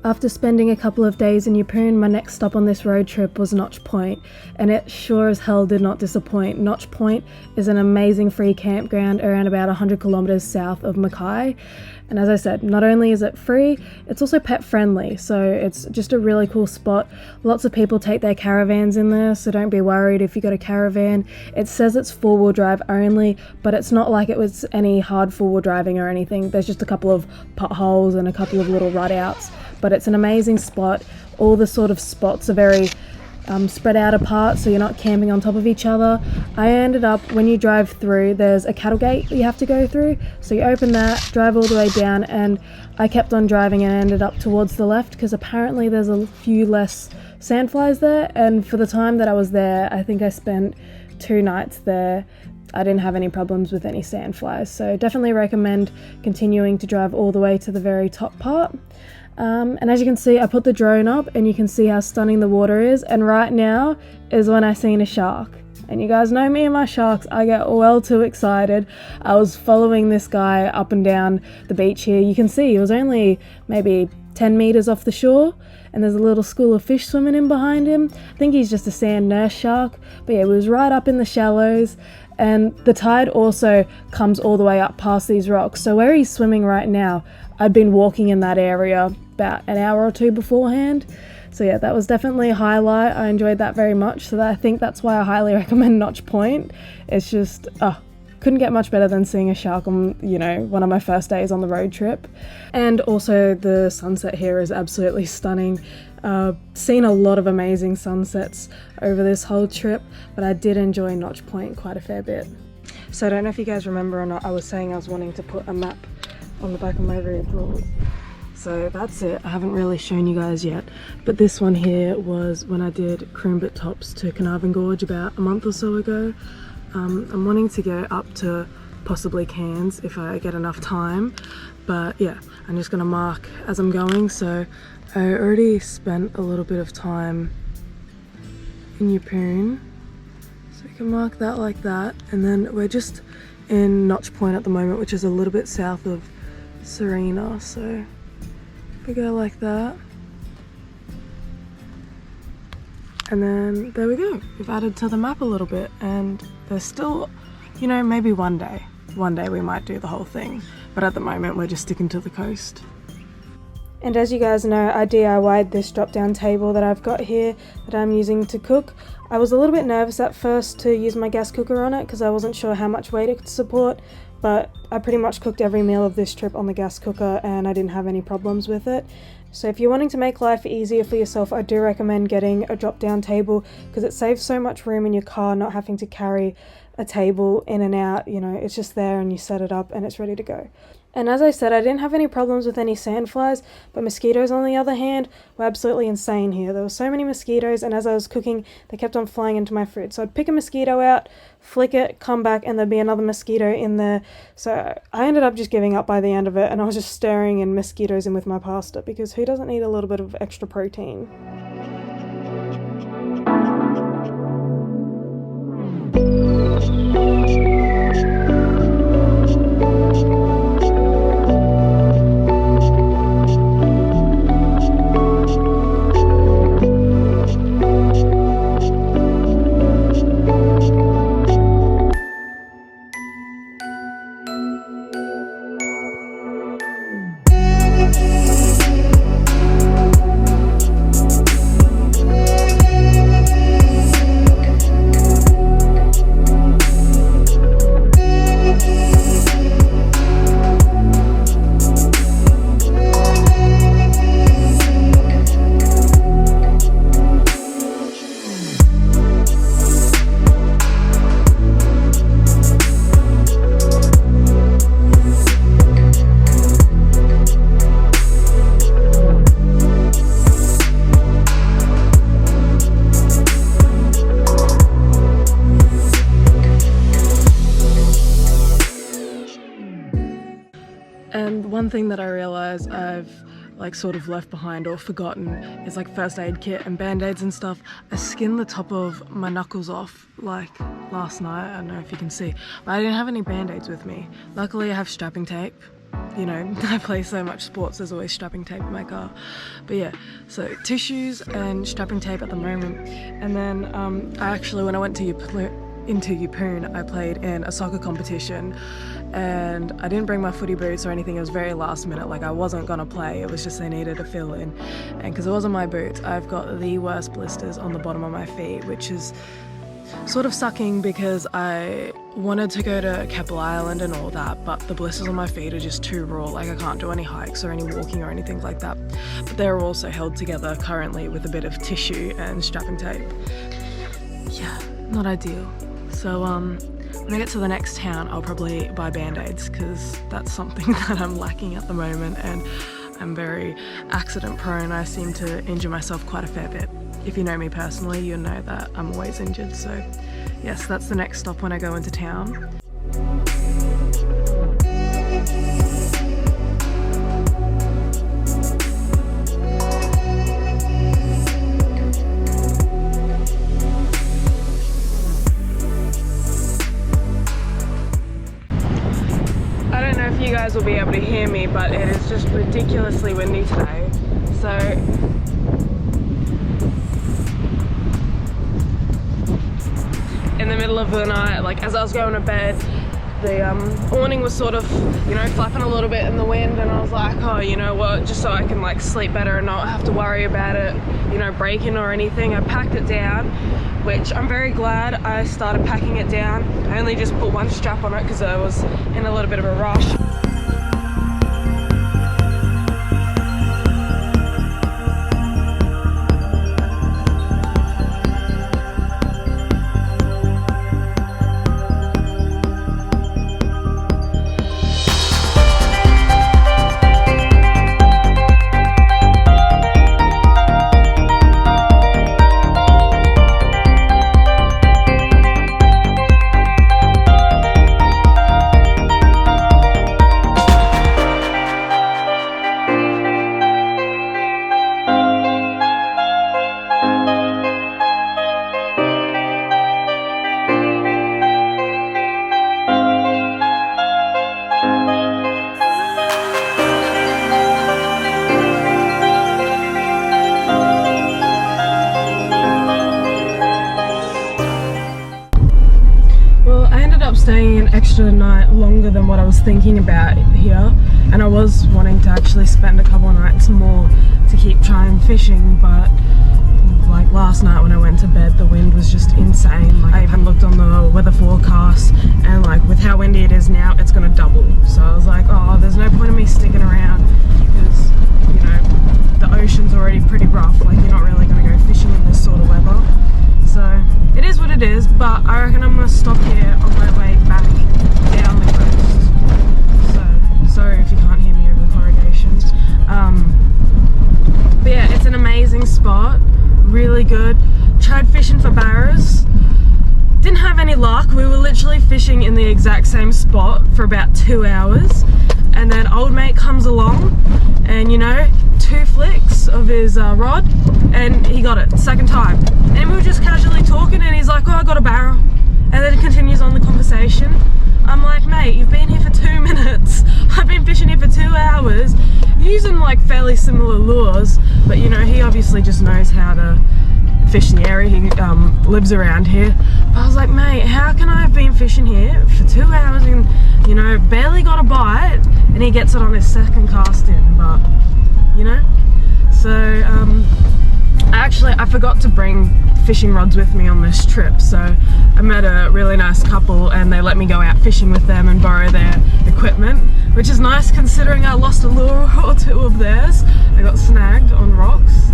After spending a couple of days in Yeppoon, my next stop on this road trip was Notch Point, and it sure as hell did not disappoint. Notch Point is an amazing free campground around about 100 kilometers south of Mackay. And as I said, not only is it free, it's also pet friendly, so it's just a really cool spot. Lots of people take their caravans in there, so don't be worried if you got a caravan. It says it's four-wheel drive only, but it's not like it was any hard four-wheel driving or anything. There's just a couple of potholes and a couple of little rut outs, but it's an amazing spot. All the sort of spots are very spread out apart, so you're not camping on top of each other. I ended up, when you drive through, there's a cattle gate that you have to go through, so you open that, drive all the way down, and I kept on driving and ended up towards the left because apparently there's a few less sandflies there, and for the time that I was there, I think I spent 2 nights there, I didn't have any problems with any sandflies, so definitely recommend continuing to drive all the way to the very top part. And as you can see, I put the drone up and you can see how stunning the water is, and right now is when I seen a shark. And you guys know me and my sharks, I get well too excited. I was following this guy up and down the beach here. You can see he was only maybe 10 meters off the shore, and there's a little school of fish swimming in behind him. I think he's just a sand nurse shark, but yeah, he was right up in the shallows. And the tide also comes all the way up past these rocks, so where he's swimming right now, I'd been walking in that area about an hour or two beforehand. So yeah, that was definitely a highlight. I enjoyed that very much, so I think that's why I highly recommend Notch Point. It's just, couldn't get much better than seeing a shark on, one of my first days on the road trip. And also the sunset here is absolutely stunning. Seen a lot of amazing sunsets over this whole trip, but I did enjoy Notch Point quite a fair bit. So I don't know if you guys remember or not, I was saying I was wanting to put a map on the back of my vehicle. So that's it. I haven't really shown you guys yet, but this one here was when I did Croombit Tops to Carnarvon Gorge about a month or so ago. I'm wanting to go up to possibly Cairns if I get enough time, but yeah, I'm just gonna mark as I'm going. So I already spent a little bit of time in Yeppoon, so you can mark that like that, and then we're just in Notch Point at the moment, which is a little bit south of Serena, so if we go like that, and then there we go, we've added to the map a little bit, and there's still, maybe one day we might do the whole thing, but at the moment we're just sticking to the coast. And as you guys know, I DIY'd this drop down table that I've got here that I'm using to cook. I was a little bit nervous at first to use my gas cooker on it because I wasn't sure how much weight it could support, but I pretty much cooked every meal of this trip on the gas cooker and I didn't have any problems with it. So if you're wanting to make life easier for yourself, I do recommend getting a drop down table because it saves so much room in your car not having to carry a table in and out. It's just there and you set it up and it's ready to go. And as I said, I didn't have any problems with any sandflies, but mosquitoes on the other hand were absolutely insane here. There were so many mosquitoes, and as I was cooking, they kept on flying into my food. So I'd pick a mosquito out, flick it, come back, and there'd be another mosquito in there. So I ended up just giving up by the end of it, and I was just stirring in mosquitoes in with my pasta, because who doesn't need a little bit of extra protein? And one thing that I realised I've sort of left behind or forgotten is first aid kit and band-aids and stuff. I skinned the top of my knuckles off last night, I don't know if you can see, but I didn't have any band-aids with me. Luckily I have strapping tape you know, I play so much sports, there's always strapping tape in my car. But yeah, so tissues and strapping tape at the moment. And then I actually, when I went to into Yeppoon, I played in a soccer competition, and I didn't bring my footy boots or anything. It was very last minute, like I wasn't gonna play, it was just they needed to fill in. And because it wasn't my boots, I've got the worst blisters on the bottom of my feet, which is sort of sucking because I wanted to go to Keppel Island and all that, but the blisters on my feet are just too raw. Like I can't do any hikes or any walking or anything like that. But they're also held together currently with a bit of tissue and strapping tape. Yeah, not ideal. So when I get to the next town, I'll probably buy band-aids because that's something that I'm lacking at the moment, and I'm very accident prone. I seem to injure myself quite a fair bit. If you know me personally, you'll know that I'm always injured. So yes, that's the next stop when I go into town. I don't know if you guys will be able to hear me, but it is just ridiculously windy today. So in the middle of the night, like as I was going to bed, the awning was sort of, you know, flapping a little bit in the wind, and I was like, oh, you know what, just so I can like sleep better and not have to worry about it, you know, breaking or anything, I packed it down, which I'm very glad I started packing it down. I only just put one strap on it because I was in a little bit of a rush. Staying an extra night longer than what I was thinking about here, and I was wanting to actually spend a couple of nights more to keep trying fishing, but like last night when I went to bed, the wind was just insane. Like I even looked on the weather forecast, and like with how windy it is now, it's gonna double. So I was like, oh, there's no point in me sticking around because, you know, the ocean's already pretty rough. Like you're not really gonna go fishing in this sort of weather. So it is what it is, but I reckon I'm gonna stop here on my way back down the coast. So sorry if you can't hear me over the corrugations. But yeah, it's an amazing spot, really good. Tried fishing for barras, didn't have any luck. We were literally fishing in the exact same spot for about 2 hours, and then old mate comes along, and you know, 2 flicks of his rod, and he got it second time. And we were just casually talking, and he's like, oh, I got a barrel, and then it continues on the conversation. I'm like, mate, you've been here for 2 minutes. I've been fishing here for 2 hours, using like fairly similar lures, but you know, he obviously just knows how to fish in the area. He lives around here. But I was like, mate, how can I have been fishing here for 2 hours and, you know, barely got a bite, and he gets it on his second cast in? But you know, so I forgot to bring fishing rods with me on this trip, so I met a really nice couple and they let me go out fishing with them and borrow their equipment, which is nice considering I lost a lure or 2 of theirs. I got snagged on rocks.